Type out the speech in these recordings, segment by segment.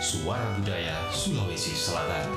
Suara Budaya Sulawesi Selatan.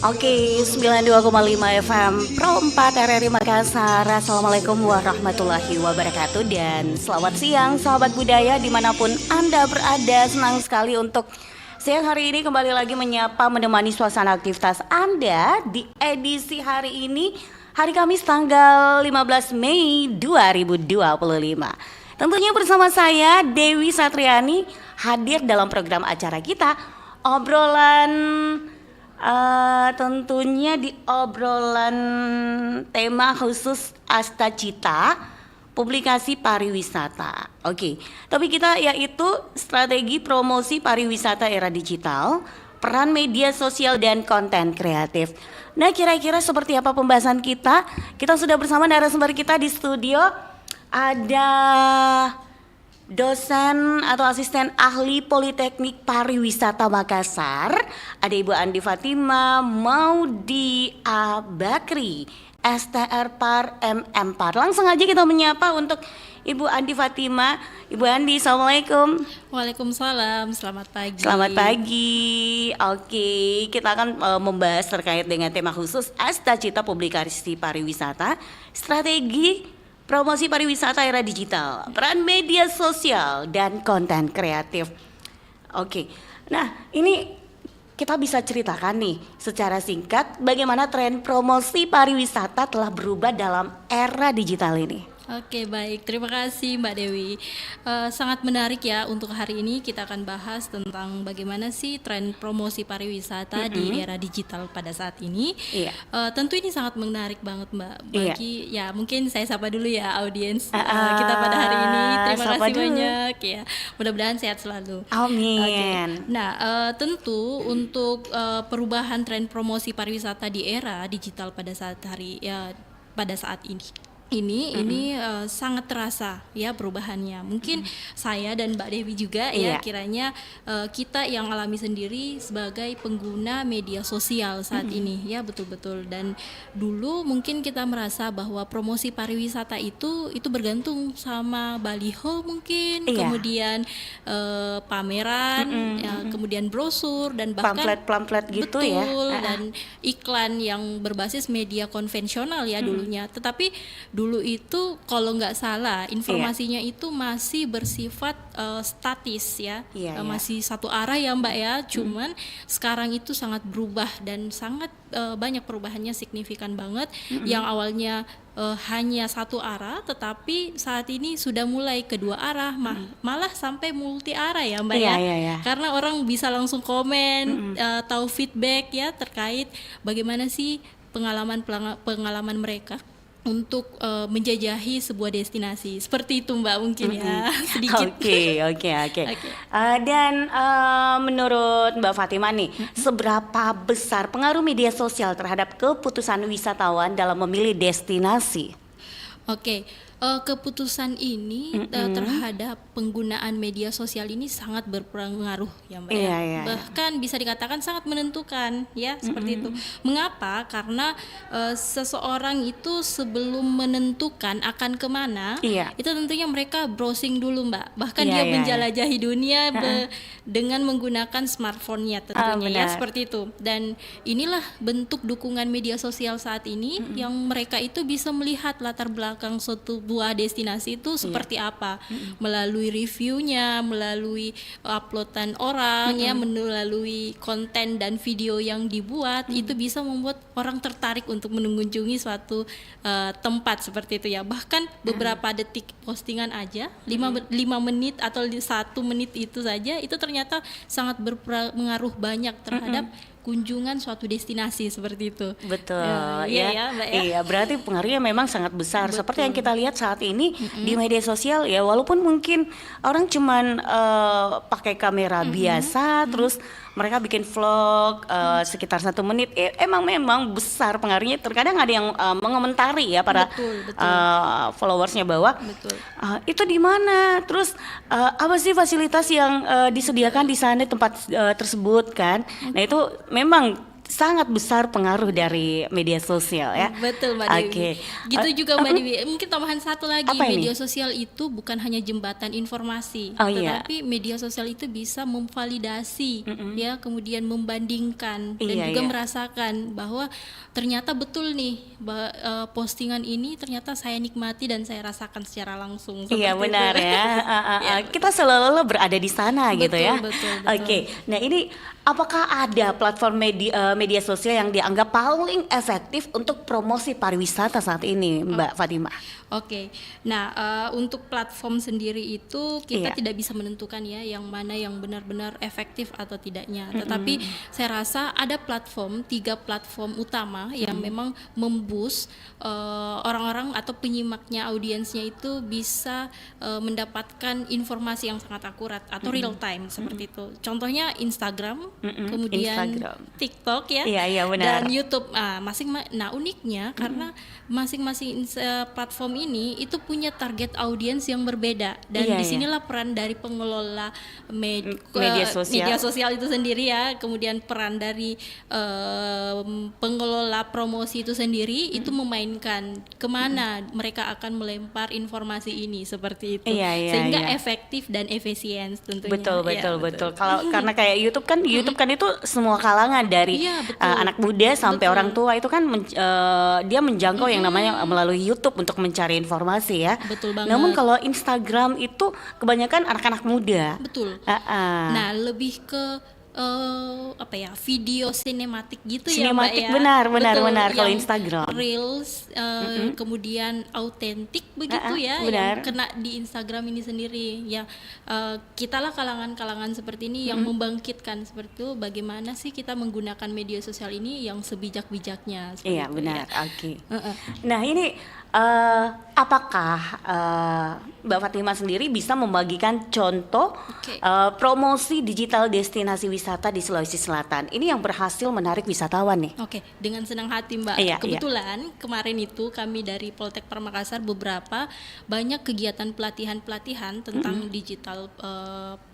Oke, 92,5 FM Pro 4 RRI Makassar. Assalamualaikum warahmatullahi wabarakatuh. Dan selamat siang sahabat budaya dimanapun Anda berada. Senang sekali untuk siang hari ini kembali lagi menyapa, menemani suasana aktivitas Anda di edisi hari ini, hari Kamis tanggal 15 Mei 2025. Tentunya bersama saya Dewi Satriani hadir dalam program acara kita obrolan tentunya di obrolan tema khusus Astacita publikasi pariwisata. Oke, tapi kita yaitu strategi promosi pariwisata era digital, peran media sosial dan konten kreatif. Nah, kira-kira seperti apa pembahasan kita? Kita sudah bersama narasumber kita di studio. Ada dosen atau asisten ahli Politeknik Pariwisata Makassar, ada Ibu Andi Fatima Maudi Bakri, STR Par MM Par. Langsung aja kita menyapa untuk Ibu Andi Fatima. Ibu Andi, Assalamualaikum. Waalaikumsalam, selamat pagi. Selamat pagi. Oke, kita akan membahas terkait dengan tema khusus Astacita publikasi pariwisata, strategi promosi pariwisata era digital, peran media sosial dan konten kreatif. Oke, nah ini kita bisa ceritakan nih secara singkat bagaimana tren promosi pariwisata telah berubah dalam era digital ini. Oke, baik, terima kasih Mbak Dewi. Sangat menarik ya, untuk hari ini kita akan bahas tentang bagaimana sih tren promosi pariwisata di era digital pada saat ini. Iya. Tentu ini sangat menarik banget Mbak. Bagi ya mungkin saya sapa dulu ya audiens kita pada hari ini. Terima kasih dulu. banyak ya. Mudah-mudahan sehat selalu. Amin. Oke. Nah, tentu untuk perubahan tren promosi pariwisata di era digital pada saat ini sangat terasa ya perubahannya. Mungkin saya dan Mbak Dewi juga ya kiranya kita yang alami sendiri sebagai pengguna media sosial saat ini ya, betul-betul. Dan dulu mungkin kita merasa bahwa promosi pariwisata itu bergantung sama baliho mungkin, kemudian pameran, kemudian brosur dan bahkan pamflet gitu betul, ya. Dan iklan yang berbasis media konvensional ya dulunya. Tetapi dulu itu kalau nggak salah informasinya itu masih bersifat statis ya, masih satu arah ya Mbak ya. Cuman sekarang itu sangat berubah dan sangat banyak perubahannya, signifikan banget. Yang awalnya hanya satu arah, tetapi saat ini sudah mulai kedua arah, malah sampai multi arah ya Mbak ya. Karena orang bisa langsung komen, tahu feedback ya terkait bagaimana sih pengalaman mereka untuk menjajahi sebuah destinasi. Seperti itu Mbak mungkin ya, sedikit. Oke. Dan menurut Mbak Fatima nih, seberapa besar pengaruh media sosial terhadap keputusan wisatawan dalam memilih destinasi? Oke, keputusan ini terhadap penggunaan media sosial ini sangat berpengaruh ya Mbak ya. Bahkan bisa dikatakan sangat menentukan ya, seperti itu. Mengapa? Karena seseorang itu sebelum menentukan akan kemana, itu tentunya mereka browsing dulu Mbak. Bahkan dia menjelajahi dunia dengan menggunakan smartphone-nya tentunya ya, seperti itu. Dan inilah bentuk dukungan media sosial saat ini yang mereka itu bisa melihat latar belakang suatu buah destinasi itu seperti apa, melalui reviewnya, melalui uploadan orang ya, melalui konten dan video yang dibuat, itu bisa membuat orang tertarik untuk mengunjungi suatu tempat seperti itu ya. Bahkan beberapa detik postingan aja, 5 menit atau 1 menit itu saja, itu ternyata sangat berpengaruh banyak terhadap kunjungan suatu destinasi seperti itu. Betul ya, Mbak ya. Iya, berarti pengaruhnya memang sangat besar. Betul. Seperti yang kita lihat saat ini di media sosial ya, walaupun mungkin orang cuman pakai kamera biasa, terus mereka bikin vlog sekitar 1 menit, memang besar pengaruhnya. Terkadang ada yang mengomentari ya para followersnya bahwa itu di mana, terus apa sih fasilitas yang disediakan di sana tempat tersebut kan. Nah itu memang sangat besar pengaruh dari media sosial ya. Betul Mbak Dewi. Gitu juga Mbak Dewi. Mungkin tambahan satu lagi, media sosial itu bukan hanya jembatan informasi, tetapi media sosial itu bisa memvalidasi ya, kemudian membandingkan dan juga merasakan bahwa ternyata betul nih postingan ini ternyata saya nikmati dan saya rasakan secara langsung. Iya benar itu. Ya. Kita selalu berada di sana gitu ya. Betul. Oke. Nah ini apakah ada platform media sosial yang dianggap paling efektif untuk promosi pariwisata saat ini, Mbak Fatimah? Oke, nah untuk platform sendiri itu kita tidak bisa menentukan ya yang mana yang benar-benar efektif atau tidaknya. Tetapi saya rasa ada 3 platform utama yang memang memboost orang-orang atau penyimaknya, audiensnya itu bisa mendapatkan informasi yang sangat akurat atau real time seperti itu. Contohnya Instagram, kemudian TikTok ya, dan YouTube. Nah uniknya karena masing-masing platform ini itu punya target audiens yang berbeda, dan disinilah peran dari pengelola media sosial itu sendiri ya, kemudian peran dari pengelola promosi itu sendiri itu memainkan kemana mereka akan melempar informasi ini seperti itu, sehingga efektif dan efisien tentunya. Betul. Kalau karena kayak YouTube kan itu semua kalangan dari anak muda sampai orang tua itu kan dia menjangkau yang namanya melalui YouTube untuk mencari informasi ya. Betul banget. Namun kalau Instagram itu kebanyakan anak-anak muda. Betul. Nah, lebih ke video sinematik gitu sinematik, ya Mbak ya. Benar kalau Instagram. Reels kemudian autentik begitu yang kena di Instagram ini sendiri ya. Kita lah kalangan-kalangan seperti ini yang membangkitkan seperti itu, bagaimana sih kita menggunakan media sosial ini yang sebijak-bijaknya. Iya benar. Oke. Nah ini apakah Mbak Fatimah sendiri bisa membagikan contoh promosi digital destinasi wisata di Sulawesi Selatan ini yang berhasil menarik wisatawan nih? Oke, dengan senang hati Mbak. Kebetulan kemarin itu kami dari Poltek Pamekasan beberapa banyak kegiatan pelatihan tentang digital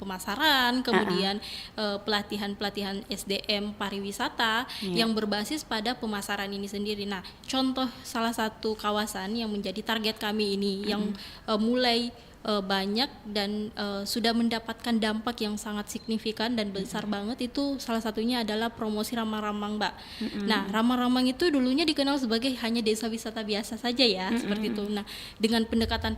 pemasaran, kemudian pelatihan SDM pariwisata yang berbasis pada pemasaran ini sendiri. Nah, contoh salah satu kawasan yang menjadi target kami ini yang mulai banyak dan sudah mendapatkan dampak yang sangat signifikan dan besar banget, itu salah satunya adalah promosi Ramang-Ramang Mbak. Nah, Ramang-Ramang itu dulunya dikenal sebagai hanya desa wisata biasa saja ya, seperti itu. Nah, dengan pendekatan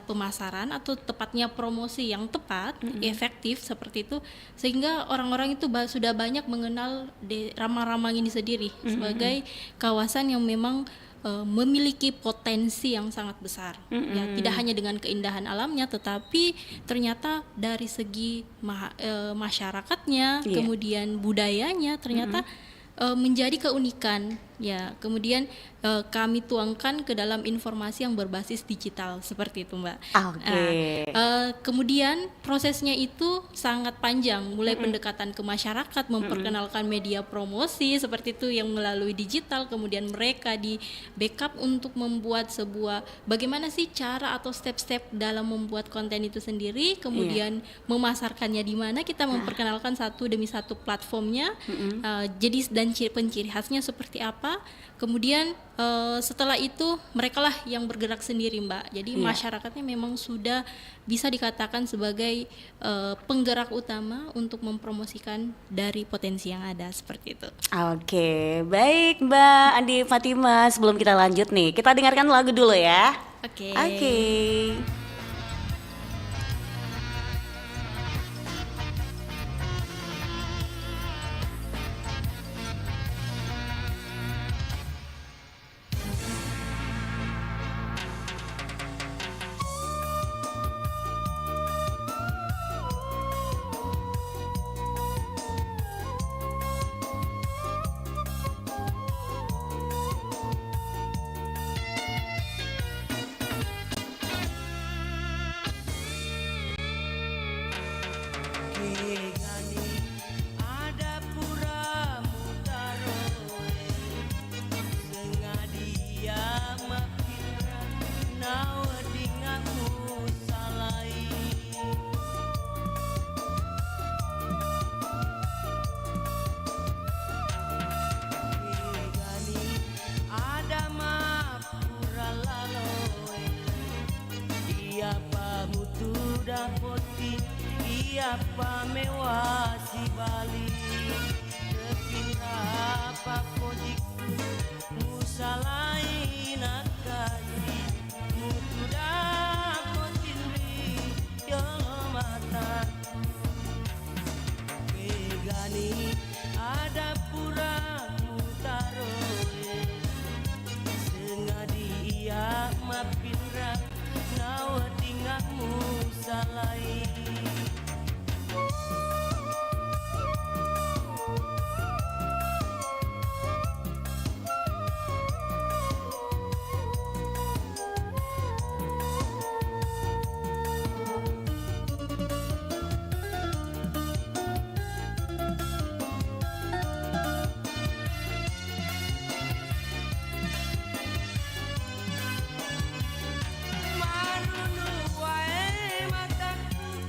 pemasaran atau tepatnya promosi yang tepat, efektif seperti itu, sehingga orang-orang itu sudah banyak mengenal Ramang-Ramang ini sendiri sebagai kawasan yang memang memiliki potensi yang sangat besar. Ya, tidak hanya dengan keindahan alamnya, tetapi ternyata dari segi masyarakatnya, kemudian budayanya ternyata menjadi keunikan Ya, kemudian kami tuangkan ke dalam informasi yang berbasis digital seperti itu, Mbak. Kemudian prosesnya itu sangat panjang, mulai pendekatan ke masyarakat, memperkenalkan media promosi seperti itu yang melalui digital, kemudian mereka di backup untuk membuat sebuah bagaimana sih cara atau step-step dalam membuat konten itu sendiri, kemudian memasarkannya di mana, kita memperkenalkan satu demi satu platformnya, jadi dan penciri khasnya seperti apa. Kemudian setelah itu merekalah yang bergerak sendiri, Mbak. Jadi masyarakatnya memang sudah bisa dikatakan sebagai penggerak utama untuk mempromosikan dari potensi yang ada seperti itu. Oke, baik Mbak Andi Fatima. Sebelum kita lanjut nih, kita dengarkan lagu dulu ya. Oke. Apa mewah si Bali kepindah apa kojiku musalai nakasi mutu dapotinri yo mata kegani ada pura mutaroe sengadi ia mapinra nawadingamu salai. Marunu wae mataku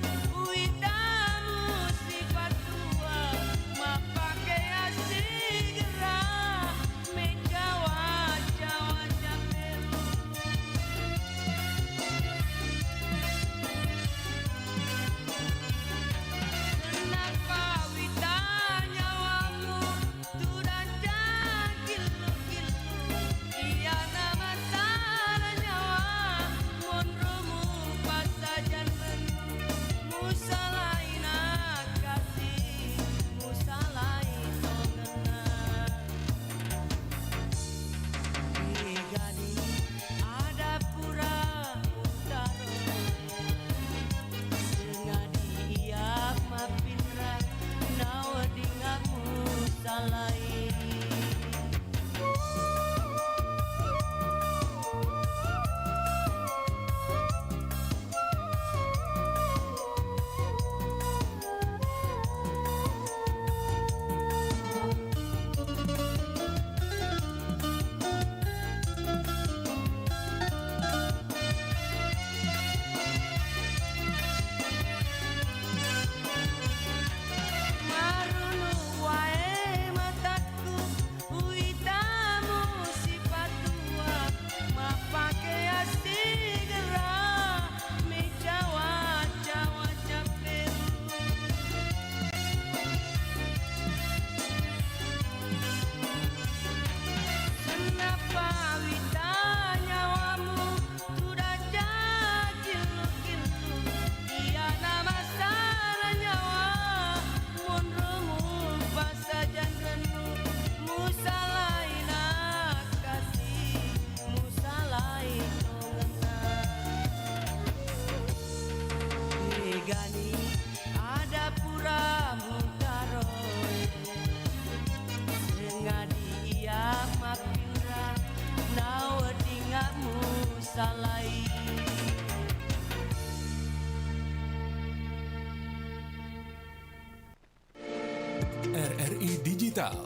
RRI Digital.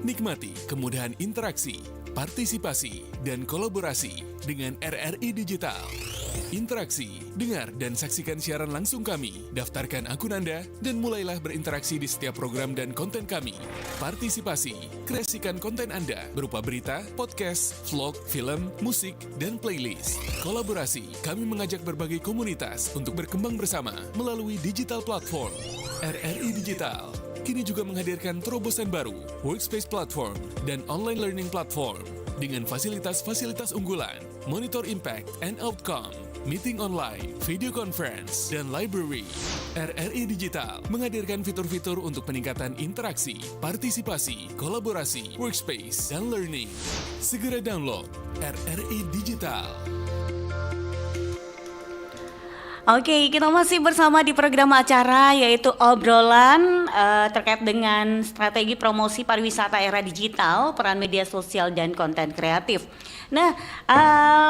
Nikmati kemudahan interaksi, partisipasi, dan kolaborasi dengan RRI Digital. Interaksi, dengar dan saksikan siaran langsung kami, daftarkan akun Anda, dan mulailah berinteraksi di setiap program dan konten kami. Partisipasi, kreasikan konten Anda berupa berita, podcast, vlog, film, musik, dan playlist. Kolaborasi, kami mengajak berbagai komunitas untuk berkembang bersama melalui digital platform. RRI Digital kini juga menghadirkan terobosan baru, workspace platform, dan online learning platform dengan fasilitas-fasilitas unggulan, monitor impact and outcome, meeting online, video conference, dan library. RRI Digital menghadirkan fitur-fitur untuk peningkatan interaksi, partisipasi, kolaborasi, workspace, dan learning. Segera download RRI Digital. Oke, kita masih bersama di program acara yaitu obrolan terkait dengan strategi promosi pariwisata era digital, peran media sosial dan konten kreatif. Nah,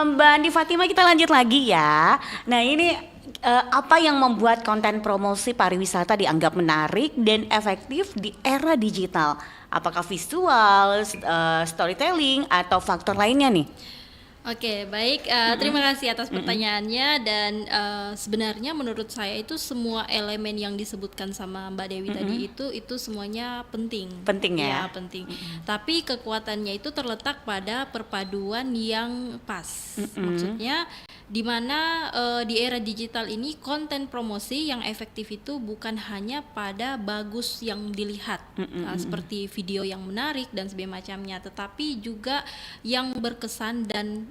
Mbak Andi Fatima, kita lanjut lagi ya. Nah, ini apa yang membuat konten promosi pariwisata dianggap menarik dan efektif di era digital? Apakah visual, storytelling, atau faktor lainnya nih? Oke, baik. Terima kasih atas pertanyaannya dan sebenarnya menurut saya itu semua elemen yang disebutkan sama Mbak Dewi tadi itu semuanya penting. Penting ya? Ya, penting. Tapi kekuatannya itu terletak pada perpaduan yang pas. Maksudnya di mana di era digital ini konten promosi yang efektif itu bukan hanya pada bagus yang dilihat, seperti video yang menarik dan sebagainya, tetapi juga yang berkesan dan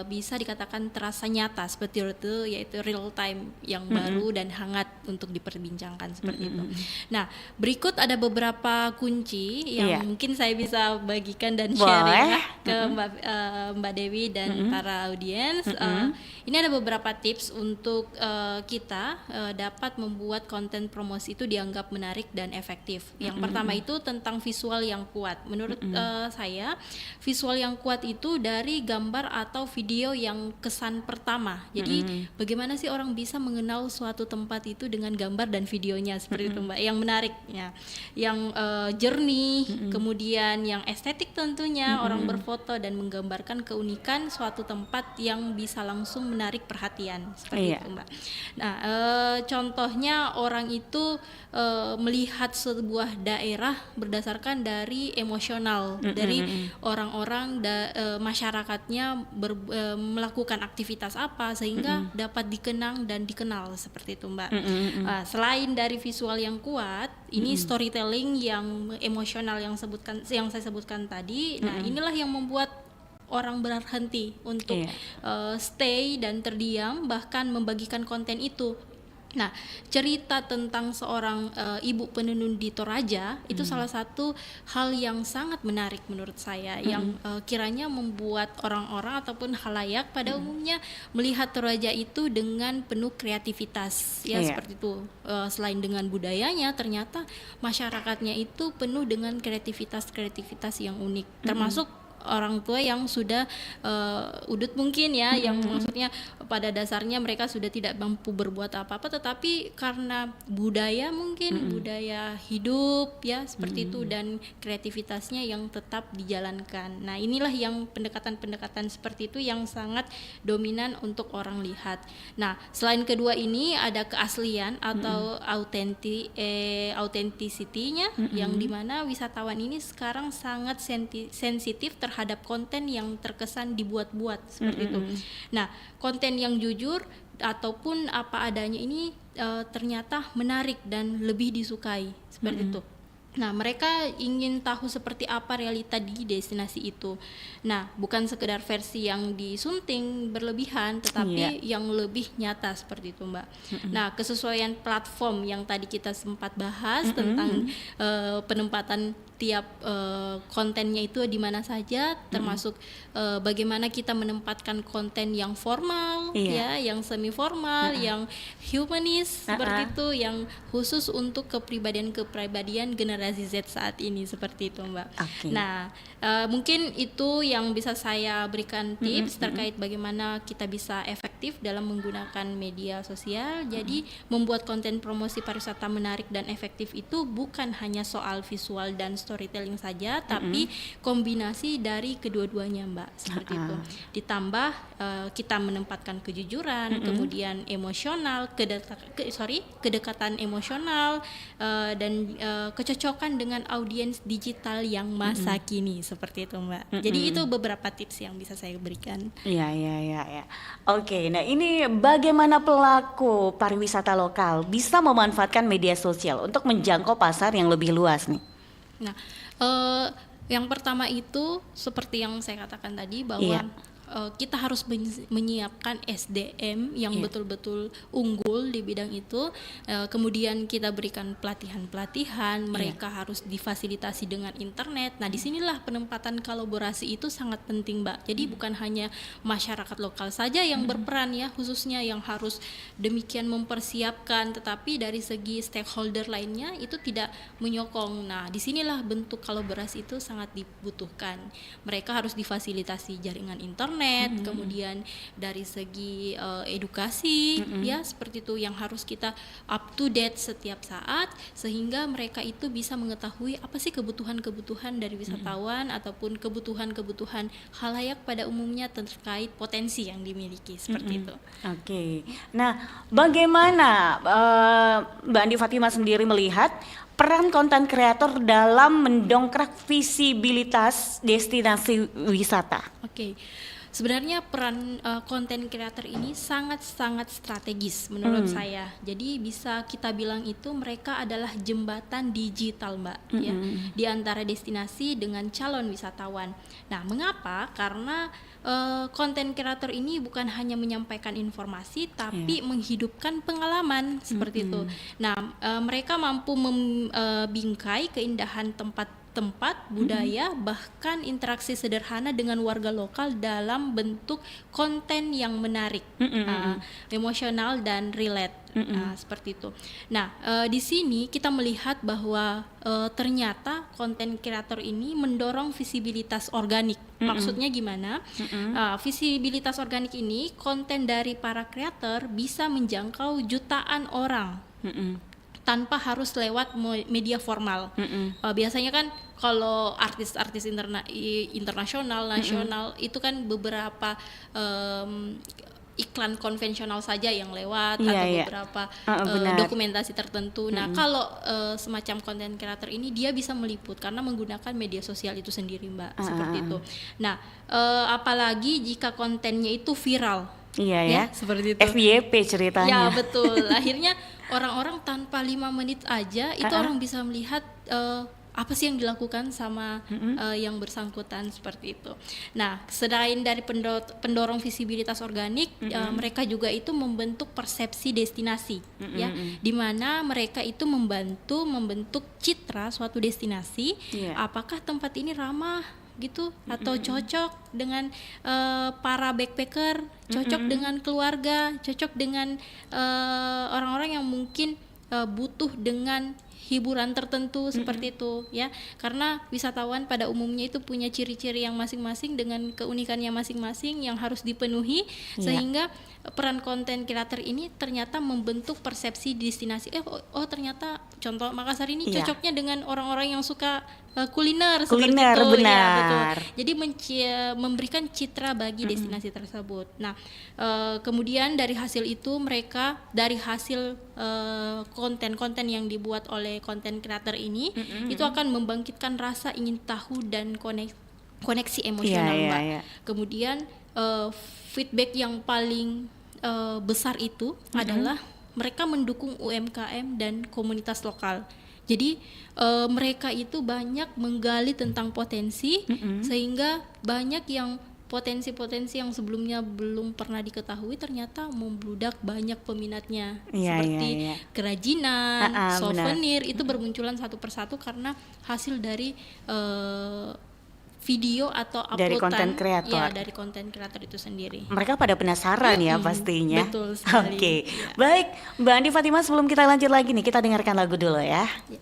bisa dikatakan terasa nyata seperti itu, yaitu real time yang baru dan hangat untuk diperbincangkan seperti itu. Nah, berikut ada beberapa kunci yang mungkin saya bisa bagikan dan share ya ke Mbak Dewi dan para audiens. Ini ada beberapa tips untuk kita dapat membuat konten promosi itu dianggap menarik dan efektif. Yang pertama itu tentang visual yang kuat. Menurut saya, visual yang kuat itu dari gambar atau video yang kesan pertama. Jadi bagaimana sih orang bisa mengenal suatu tempat itu dengan gambar dan videonya seperti itu, Mbak. Yang menarik ya. Yang jernih, kemudian yang estetik tentunya, orang berfoto dan menggambarkan keunikan suatu tempat yang bisa langsung menarik perhatian seperti itu, Mbak. Nah, contohnya orang itu melihat sebuah daerah berdasarkan dari emosional dari orang-orang masyarakatnya melakukan aktivitas apa sehingga dapat dikenang dan dikenal seperti itu, Mbak. Selain dari visual yang kuat, ini storytelling yang emosional yang saya sebutkan tadi. Nah, inilah yang membuat orang berhenti untuk stay dan terdiam, bahkan membagikan konten itu. Nah, cerita tentang seorang ibu penenun di Toraja itu salah satu hal yang sangat menarik menurut saya, yang kiranya membuat orang-orang ataupun khalayak pada umumnya melihat Toraja itu dengan penuh kreativitas ya, seperti itu. Selain dengan budayanya, ternyata masyarakatnya itu penuh dengan kreativitas yang unik, termasuk orang tua yang sudah udut mungkin ya, yang maksudnya pada dasarnya mereka sudah tidak mampu berbuat apa-apa, tetapi karena budaya mungkin budaya hidup ya seperti itu dan kreativitasnya yang tetap dijalankan. Nah, inilah yang pendekatan-pendekatan seperti itu yang sangat dominan untuk orang lihat. Nah, selain kedua ini ada keaslian atau authenticity-nya yang dimana wisatawan ini sekarang sangat sensitif terhadap konten yang terkesan dibuat-buat seperti itu. Nah, konten yang jujur ataupun apa adanya ini ternyata menarik dan lebih disukai seperti itu. Nah, mereka ingin tahu seperti apa realita di destinasi itu. Nah, bukan sekedar versi yang disunting berlebihan, tetapi yang lebih nyata seperti itu, Mbak. Nah, kesesuaian platform yang tadi kita sempat bahas tentang penempatan setiap kontennya itu di mana saja, termasuk bagaimana kita menempatkan konten yang formal, ya, yang semi formal, yang humanis seperti itu, yang khusus untuk kepribadian generasi Z saat ini seperti itu, Mbak. Nah, mungkin itu yang bisa saya berikan tips terkait bagaimana kita bisa efektif dalam menggunakan media sosial. Jadi membuat konten promosi pariwisata menarik dan efektif itu bukan hanya soal visual dan storytelling saja, tapi kombinasi dari kedua-duanya, Mbak, seperti itu. Ditambah kita menempatkan kejujuran, kemudian emosional, kedekatan emosional, dan kecocokan dengan audiens digital yang masa kini, seperti itu, Mbak. Jadi itu beberapa tips yang bisa saya berikan. Ya. Oke, nah ini bagaimana pelaku pariwisata lokal bisa memanfaatkan media sosial untuk menjangkau pasar yang lebih luas nih? Nah, yang pertama itu seperti yang saya katakan tadi bahwa kita harus menyiapkan SDM yang betul-betul unggul di bidang itu. Kemudian kita berikan pelatihan-pelatihan, mereka harus difasilitasi dengan internet. Nah, disinilah penempatan kolaborasi itu sangat penting, Mbak. Jadi bukan hanya masyarakat lokal saja yang berperan ya, khususnya yang harus demikian mempersiapkan, tetapi dari segi stakeholder lainnya itu tidak menyokong. Nah, disinilah bentuk kolaborasi itu sangat dibutuhkan. Mereka harus difasilitasi jaringan internet, kemudian dari segi edukasi, ya seperti itu yang harus kita up to date setiap saat, sehingga mereka itu bisa mengetahui apa sih kebutuhan-kebutuhan dari wisatawan ataupun kebutuhan-kebutuhan khalayak pada umumnya terkait potensi yang dimiliki, seperti itu. Oke. Nah, bagaimana Mbak Andi Fatimah sendiri melihat peran konten kreator dalam mendongkrak visibilitas destinasi wisata? Oke. Sebenarnya peran konten kreator ini sangat-sangat strategis menurut saya. Jadi bisa kita bilang itu mereka adalah jembatan digital, Mbak, ya, di antara destinasi dengan calon wisatawan. Nah, mengapa? Karena konten kreator ini bukan hanya menyampaikan informasi, tapi menghidupkan pengalaman seperti itu. Nah, mereka mampu membingkai keindahan tempat budaya, bahkan interaksi sederhana dengan warga lokal dalam bentuk konten yang menarik, emosional dan relate. Seperti itu. Nah, di sini kita melihat bahwa ternyata konten kreator ini mendorong visibilitas organik. Maksudnya gimana? Visibilitas organik ini, konten dari para kreator bisa menjangkau jutaan orang tanpa harus lewat media formal. Biasanya kan kalau artis-artis internasional, nasional itu kan beberapa iklan konvensional saja yang lewat, atau beberapa dokumentasi tertentu. Nah, kalau semacam konten kreator ini dia bisa meliput karena menggunakan media sosial itu sendiri, Mbak, seperti itu. Nah, apalagi jika kontennya itu viral. Ya, seperti itu. FYP ceritanya. Ya, betul. Akhirnya orang-orang tanpa 5 menit aja itu orang bisa melihat apa sih yang dilakukan sama yang bersangkutan, seperti itu. Nah, selain dari pendorong visibilitas organik, mereka juga itu membentuk persepsi destinasi, ya, di mana mereka itu membentuk citra suatu destinasi. Apakah tempat ini ramah gitu atau cocok dengan para backpacker, cocok dengan keluarga, cocok dengan orang-orang yang mungkin butuh dengan hiburan tertentu, seperti itu, ya, karena wisatawan pada umumnya itu punya ciri-ciri yang masing-masing dengan keunikannya masing-masing yang harus dipenuhi, sehingga peran konten kreator ini ternyata membentuk persepsi destinasi. Ternyata contoh Makassar ini cocoknya dengan orang-orang yang suka kuliner, seperti itu. Benar. Ya, betul. Jadi memberikan citra bagi destinasi tersebut. Nah, kemudian dari hasil itu mereka dari hasil konten-konten yang dibuat oleh konten kreator ini itu akan membangkitkan rasa ingin tahu dan koneksi emosional, Mbak. Kemudian feedback yang paling besar itu adalah mereka mendukung UMKM dan komunitas lokal. Jadi mereka itu banyak menggali tentang potensi, sehingga banyak yang potensi-potensi yang sebelumnya belum pernah diketahui ternyata membludak banyak peminatnya. Iya, Seperti iya. kerajinan, souvenir benar. itu bermunculan satu persatu karena hasil dari video atau Dari uploadan konten kreator. ya, dari konten kreator itu sendiri. Mereka pada penasaran ya pastinya. Betul sekali. Oke, Ya. baik Mbak Andi Fatimah, sebelum kita lanjut lagi nih, kita dengarkan lagu dulu ya. Ya.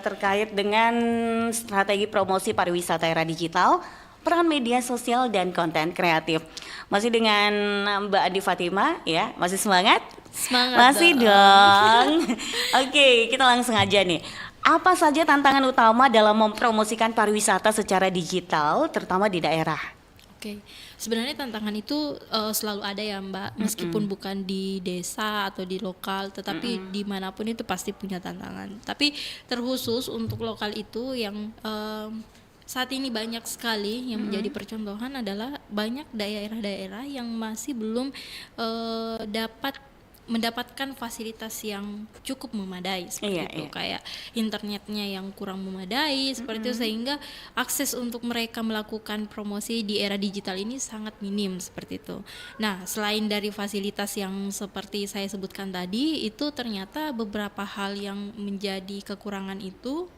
terkait dengan strategi promosi pariwisata era digital, peran media sosial dan konten kreatif. Masih dengan Mbak Andi Fatima ya, masih semangat? Semangat Masih dong. Oke, kita langsung aja nih. Apa saja tantangan utama dalam mempromosikan pariwisata secara digital, terutama di daerah? Oke, sebenarnya tantangan itu selalu ada ya Mbak, meskipun bukan di desa atau di lokal, tetapi dimanapun itu pasti punya tantangan. Tapi terkhusus untuk lokal itu yang saat ini banyak sekali yang menjadi percontohan adalah banyak daerah-daerah yang masih belum mendapatkan fasilitas yang cukup memadai seperti itu, kayak internetnya yang kurang memadai seperti itu, sehingga akses untuk mereka melakukan promosi di era digital ini sangat minim seperti itu. Nah, selain dari fasilitas yang seperti saya sebutkan tadi, itu ternyata beberapa hal yang menjadi kekurangan itu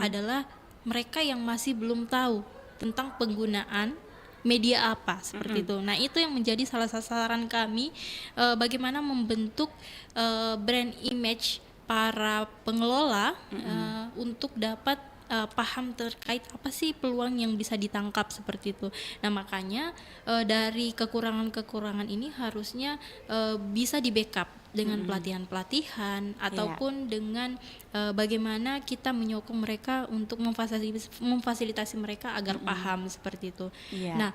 adalah mereka yang masih belum tahu tentang penggunaan media apa seperti itu. Nah, itu yang menjadi salah sasaran kami, bagaimana membentuk brand image para pengelola untuk dapat paham terkait apa sih peluang yang bisa ditangkap seperti itu. Nah, makanya dari kekurangan-kekurangan ini harusnya bisa di backup dengan pelatihan-pelatihan ataupun dengan bagaimana kita menyokong mereka untuk memfasilitasi mereka agar paham seperti itu. Nah,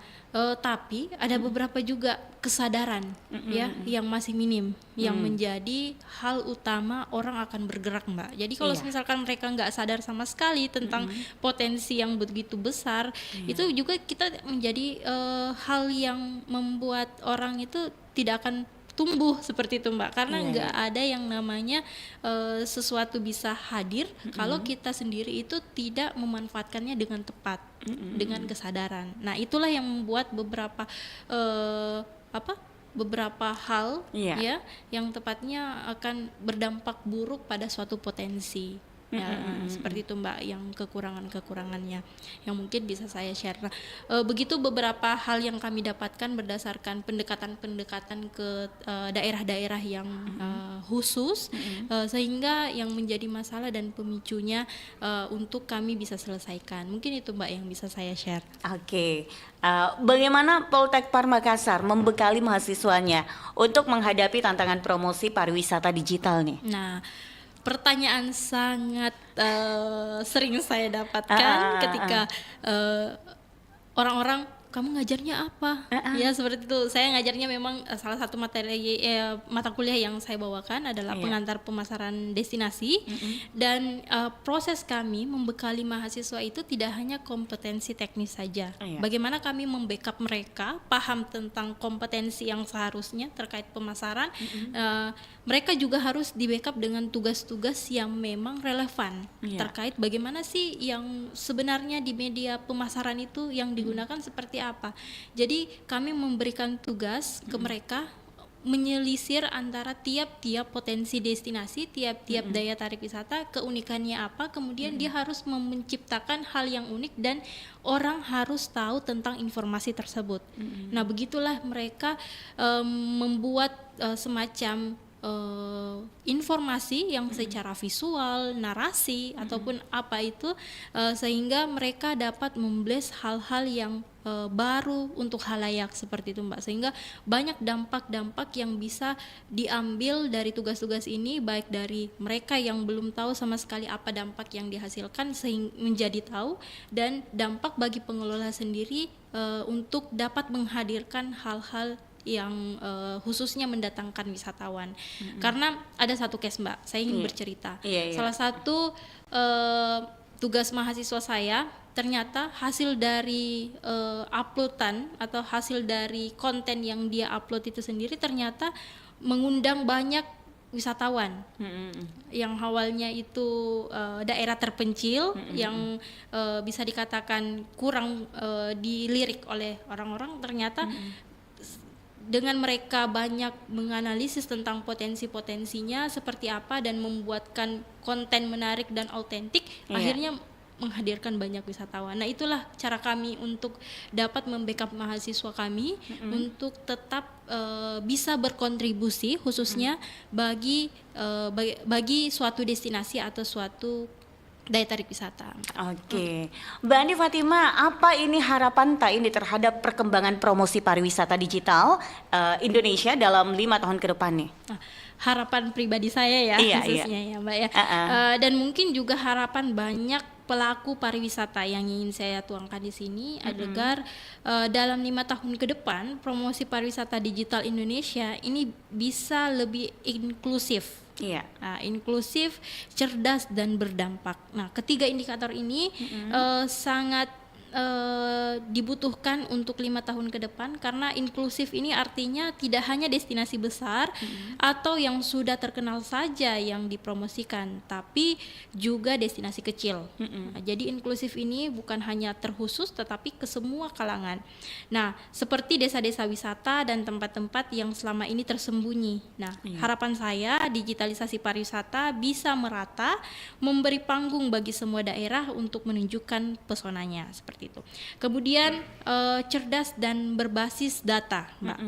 tapi ada beberapa juga kesadaran ya yang masih minim, yang menjadi hal utama orang akan bergerak, Mbak. Jadi kalau misalkan mereka nggak sadar sama sekali tentang potensi yang begitu besar, itu juga kita menjadi hal yang membuat orang itu tidak akan tumbuh seperti itu, Mbak, karena nggak ada yang namanya sesuatu bisa hadir kalau kita sendiri itu tidak memanfaatkannya dengan tepat, dengan kesadaran. Nah, itulah yang membuat beberapa hal ya yang tepatnya akan berdampak buruk pada suatu potensi. Ya, seperti itu, Mbak, yang kekurangannya yang mungkin bisa saya share. Nah, begitu beberapa hal yang kami dapatkan berdasarkan pendekatan ke daerah-daerah yang khusus, sehingga yang menjadi masalah dan pemicunya untuk kami bisa selesaikan. Mungkin itu, Mbak, yang bisa saya share. Oke. Bagaimana Poltekpar Makassar membekali mahasiswanya untuk menghadapi tantangan promosi pariwisata digital nih? Nah, pertanyaan sangat sering saya dapatkan ketika orang-orang, kamu ngajarnya apa? Ya, seperti itu. Saya ngajarnya memang salah satu mata kuliah yang saya bawakan adalah pengantar pemasaran destinasi, dan proses kami membekali mahasiswa itu tidak hanya kompetensi teknis saja. Bagaimana kami membackup mereka paham tentang kompetensi yang seharusnya terkait pemasaran. Mereka juga harus di backup dengan tugas-tugas yang memang relevan terkait bagaimana sih yang sebenarnya di media pemasaran itu yang digunakan seperti apa. Jadi kami memberikan tugas ke mereka menyelisir antara tiap-tiap potensi destinasi, tiap-tiap daya tarik wisata, keunikannya apa, kemudian dia harus menciptakan hal yang unik dan orang harus tahu tentang informasi tersebut. Nah, begitulah mereka membuat semacam informasi yang secara visual, narasi ataupun apa itu, sehingga mereka dapat membles hal-hal yang baru untuk halayak seperti itu, Mbak, sehingga banyak dampak-dampak yang bisa diambil dari tugas-tugas ini, baik dari mereka yang belum tahu sama sekali apa dampak yang dihasilkan sehingga menjadi tahu, dan dampak bagi pengelola sendiri untuk dapat menghadirkan hal-hal yang khususnya mendatangkan wisatawan. Karena ada satu case, Mbak, saya ingin bercerita. Salah satu tugas mahasiswa saya, ternyata hasil dari uploadan atau hasil dari konten yang dia upload itu sendiri ternyata mengundang banyak wisatawan yang awalnya itu daerah terpencil yang bisa dikatakan kurang dilirik oleh orang-orang, ternyata dengan mereka banyak menganalisis tentang potensi-potensinya seperti apa dan membuatkan konten menarik dan autentik, akhirnya menghadirkan banyak wisatawan. Nah, itulah cara kami untuk dapat membackup mahasiswa kami untuk tetap bisa berkontribusi khususnya bagi suatu destinasi atau suatu daya tarik wisata. Oke, Mbak Andi Fatima, apa ini harapan Tak ini terhadap perkembangan promosi pariwisata digital Indonesia dalam 5 tahun ke depan nih? Nah, harapan pribadi saya ya, Iya, khususnya ya Mbak ya. Dan mungkin juga harapan banyak pelaku pariwisata yang ingin saya tuangkan di sini agar dalam 5 tahun ke depan promosi pariwisata digital Indonesia ini bisa lebih inklusif. Iya. Inklusif, cerdas dan berdampak. Nah, ketiga indikator ini sangat dibutuhkan untuk 5 tahun ke depan, karena inklusif ini artinya tidak hanya destinasi besar atau yang sudah terkenal saja yang dipromosikan, tapi juga destinasi kecil. Nah, jadi inklusif ini bukan hanya terkhusus tetapi ke semua kalangan. Nah, seperti desa-desa wisata dan tempat-tempat yang selama ini tersembunyi. Nah, harapan saya digitalisasi pariwisata bisa merata, memberi panggung bagi semua daerah untuk menunjukkan pesonanya seperti itu. Kemudian cerdas dan berbasis data, Mbak.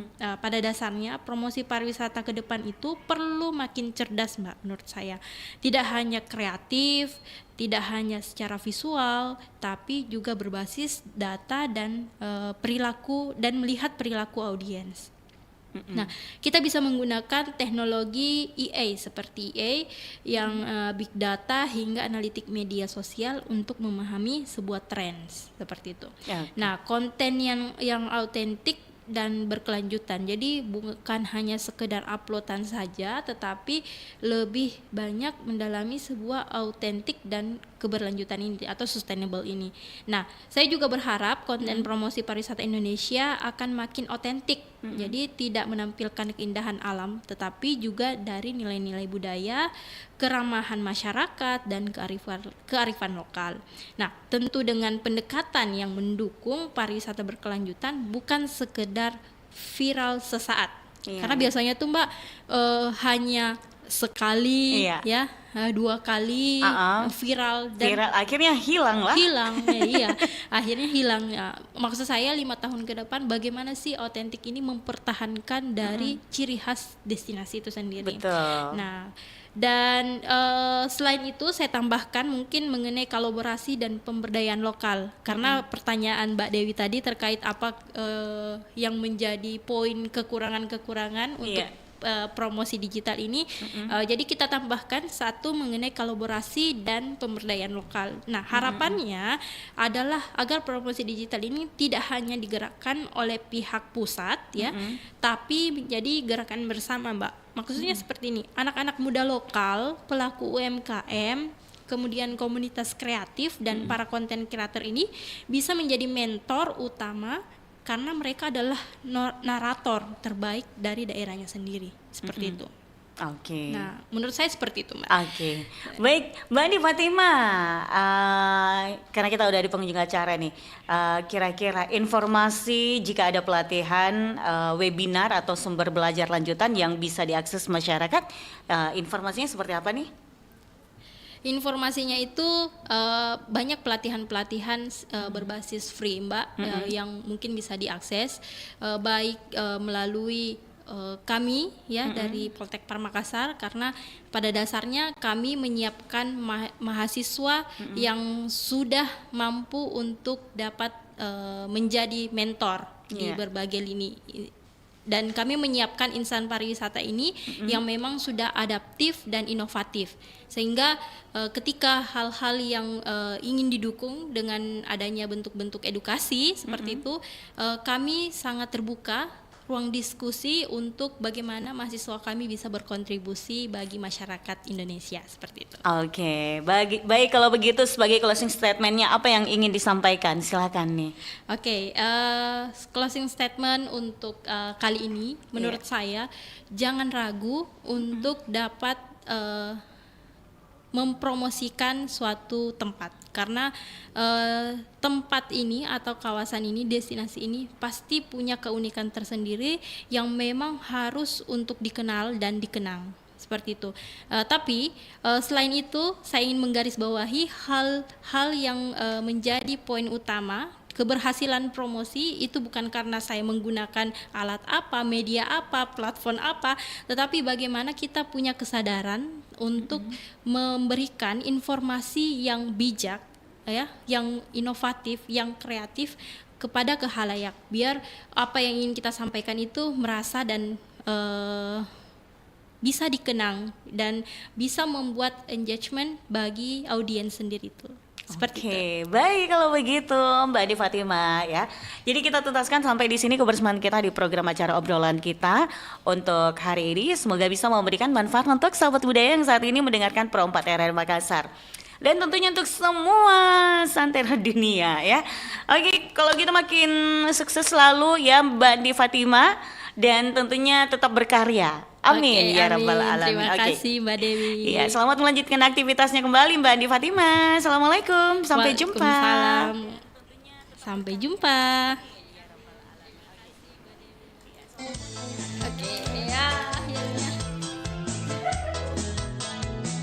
Pada dasarnya promosi pariwisata ke depan itu perlu makin cerdas, Mbak, menurut saya. Tidak hanya kreatif, tidak hanya secara visual, tapi juga berbasis data dan perilaku dan melihat perilaku audiens. Nah, kita bisa menggunakan teknologi EA seperti EA yang big data hingga analitik media sosial untuk memahami sebuah tren seperti itu. Nah, konten yang autentik dan berkelanjutan. Jadi bukan hanya sekedar uploadan saja, tetapi lebih banyak mendalami sebuah autentik dan keberlanjutan ini atau sustainable ini. Nah, saya juga berharap konten promosi pariwisata Indonesia akan makin otentik. Jadi tidak menampilkan keindahan alam, tetapi juga dari nilai-nilai budaya, keramahan masyarakat dan kearifan lokal. Nah, tentu dengan pendekatan yang mendukung pariwisata berkelanjutan, bukan sekedar viral sesaat. Karena biasanya tuh Mbak hanya sekali ya 2 kali viral dan akhirnya hilang akhirnya hilang ya. Maksud saya 5 tahun ke depan bagaimana sih otentik ini mempertahankan dari ciri khas destinasi itu sendiri. Betul. Nah, dan selain itu saya tambahkan mungkin mengenai kolaborasi dan pemberdayaan lokal, karena pertanyaan Mbak Dewi tadi terkait apa yang menjadi poin kekurangan-kekurangan untuk promosi digital ini. Jadi kita tambahkan satu mengenai kolaborasi dan pemberdayaan lokal. Nah, harapannya adalah agar promosi digital ini tidak hanya digerakkan oleh pihak pusat ya, tapi menjadi gerakan bersama, Mbak. Maksudnya seperti ini, anak-anak muda lokal, pelaku UMKM, kemudian komunitas kreatif dan para konten kreator ini bisa menjadi mentor utama, karena mereka adalah narator terbaik dari daerahnya sendiri, seperti itu. Oke. Nah, menurut saya seperti itu, Mbak. Oke. Baik, Mbak Andi Fatima, karena kita udah di penghujung acara nih, kira-kira informasi jika ada pelatihan, webinar atau sumber belajar lanjutan yang bisa diakses masyarakat, informasinya seperti apa nih? Informasinya itu banyak pelatihan-pelatihan berbasis free, Mbak, yang mungkin bisa diakses baik melalui kami ya dari Poltek Pamekasan, karena pada dasarnya kami menyiapkan mahasiswa yang sudah mampu untuk dapat menjadi mentor di berbagai lini. Dan kami menyiapkan insan pariwisata ini yang memang sudah adaptif dan inovatif, sehingga ketika hal-hal yang ingin didukung dengan adanya bentuk-bentuk edukasi seperti itu, kami sangat terbuka ruang diskusi untuk bagaimana mahasiswa kami bisa berkontribusi bagi masyarakat Indonesia, seperti itu. Oke, baik kalau begitu sebagai closing statementnya apa yang ingin disampaikan? Silakan nih. Oke, closing statement untuk kali ini menurut saya jangan ragu untuk dapat mempromosikan suatu tempat, karena tempat ini atau kawasan ini, destinasi ini pasti punya keunikan tersendiri yang memang harus untuk dikenal dan dikenang, seperti itu. Tapi selain itu saya ingin menggarisbawahi hal-hal yang menjadi poin utama keberhasilan promosi itu bukan karena saya menggunakan alat apa, media apa, platform apa, tetapi bagaimana kita punya kesadaran untuk memberikan informasi yang bijak, ya, yang inovatif, yang kreatif kepada khalayak, biar apa yang ingin kita sampaikan itu merasa dan bisa dikenang dan bisa membuat engagement bagi audiens sendiri itu. Seperti itu. Baik kalau begitu Mbak Adi Fatima ya. Jadi kita tuntaskan sampai di sini kebersamaan kita di program acara obrolan kita untuk hari ini. Semoga bisa memberikan manfaat untuk sahabat budaya yang saat ini mendengarkan Pro 4 RRI Makassar. Dan tentunya untuk semua santera dunia ya. Oke, kalau gitu makin sukses selalu ya Mbak Adi Fatima. Dan tentunya tetap berkarya. Amin ya rabbal alamin. Terima kasih Mbak Dewi. Iya, selamat melanjutkan aktivitasnya kembali Mbak Adi Fatima. Assalamualaikum. Sampai jumpa. Waalaikumsalam. Sampai jumpa.